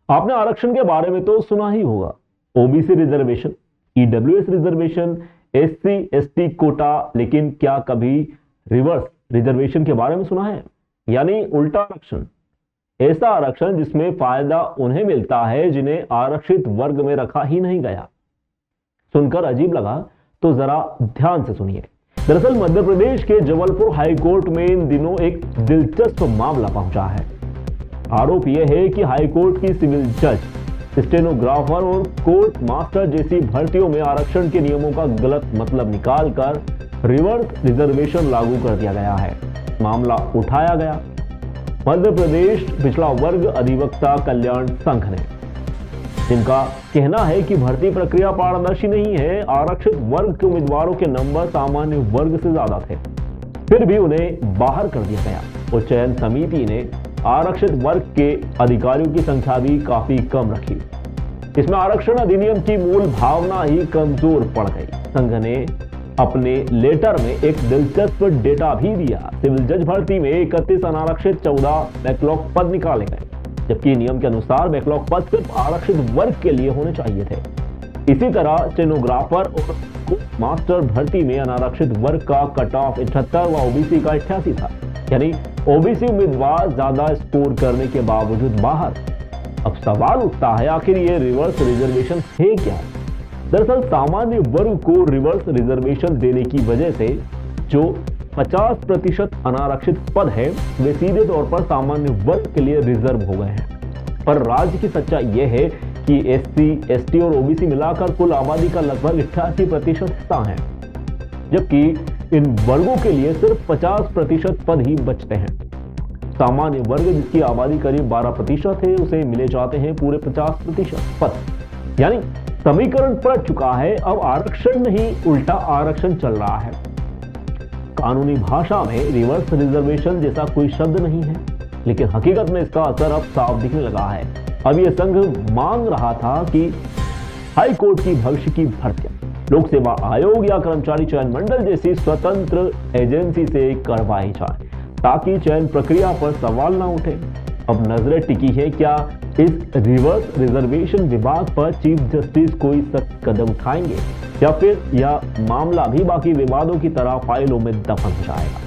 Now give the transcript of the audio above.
आपने आरक्षण के बारे में तो सुना ही होगा। OBC reservation, EWS reservation, SC ST quota, लेकिन क्या कभी रिवर्स रिजर्वेशन के बारे में सुना है? यानी उल्टा आरक्षण। ऐसा आरक्षण जिसमें फायदा उन्हें मिलता है जिन्हें आरक्षित वर्ग में रखा ही नहीं गया। सुनकर अजीब लगा तो जरा ध्यान से सुनिए। दरअसल मध्य प्रदेश के जबलपुर हाईकोर्ट में इन दिनों एक दिलचस्प मामला पहुंचा है। आरोप यह है कि हाईकोर्ट की सिविल जज, स्टेनोग्राफर और कोर्ट मास्टर जैसी भर्तियों में आरक्षण के नियमों का गलत मतलब निकालकर रिवर्स रिजर्वेशन लागू कर दिया गया है। मामला उठाया गया मध्य प्रदेश पिछड़ा वर्ग अधिवक्ता कल्याण संघ ने, जिनका कहना है कि भर्ती प्रक्रिया पारदर्शी नहीं है। आरक्षित वर्ग के उम्मीदवारों के नंबर सामान्य वर्ग से ज्यादा थे, फिर भी उन्हें बाहर कर दिया गया और चयन समिति ने आरक्षित वर्ग के अधिकारियों की संख्या भी काफी कम रखी। इसमें आरक्षण अधिनियम की मूल भावना ही कमजोर पड़ गई। संघ ने अपने लेटर में एक दिलचस्प डेटा भी दिया। सिविल जज भर्ती में 31 अनारक्षित 14 बैकलॉग पद निकाले गए, जबकि नियम के अनुसार बैकलॉग पद सिर्फ आरक्षित वर्ग के लिए होने चाहिए थे। इसी तरह स्टेनोग्राफर और मास्टर भर्ती में अनारक्षित वर्ग का कट ऑफ 78 व ओबीसी का 88 था, यानी ओबीसी उम्मीदवार ज्यादा स्कोर करने के बावजूद बाहर। अब सवाल उठता है, आखिर ये रिवर्स रिजर्वेशन है क्या? दरअसल सामान्य वर्ग को रिवर्स रिजर्वेशन देने की वजह से जो 50% अनारक्षित पद है वे सीधे तौर पर सामान्य वर्ग के लिए रिजर्व हो गए हैं। पर राज्य की सच्चाई यह है कि एससी, एसटी और ओबीसी मिलाकर कुल आबादी का लगभग 88% हिस्सा है, जबकि इन वर्गों के लिए सिर्फ 50% पद ही बचते हैं। सामान्य वर्ग जिसकी आबादी करीब 12% है, उसे मिले जाते हैं पूरे 50% पद। यानी समीकरण पलट चुका है। अब आरक्षण नहीं, उल्टा आरक्षण चल रहा है। कानूनी भाषा में रिवर्स रिजर्वेशन जैसा कोई शब्द नहीं है, लेकिन हकीकत में इसका असर अब साफ दिखने लगा है। अब यह संघ मांग रहा था कि हाई कोर्ट की भविष्य की भर्तियां लोक सेवा आयोग या कर्मचारी चयन मंडल जैसी स्वतंत्र एजेंसी से करवाई जाए, ताकि चयन प्रक्रिया पर सवाल ना उठे। अब नजरें टिकी है क्या इस रिवर्स रिजर्वेशन विवाद पर चीफ जस्टिस कोई सख्त कदम उठाएंगे, या फिर यह मामला भी बाकी विवादों की तरह फाइलों में दफन हो जाएगा।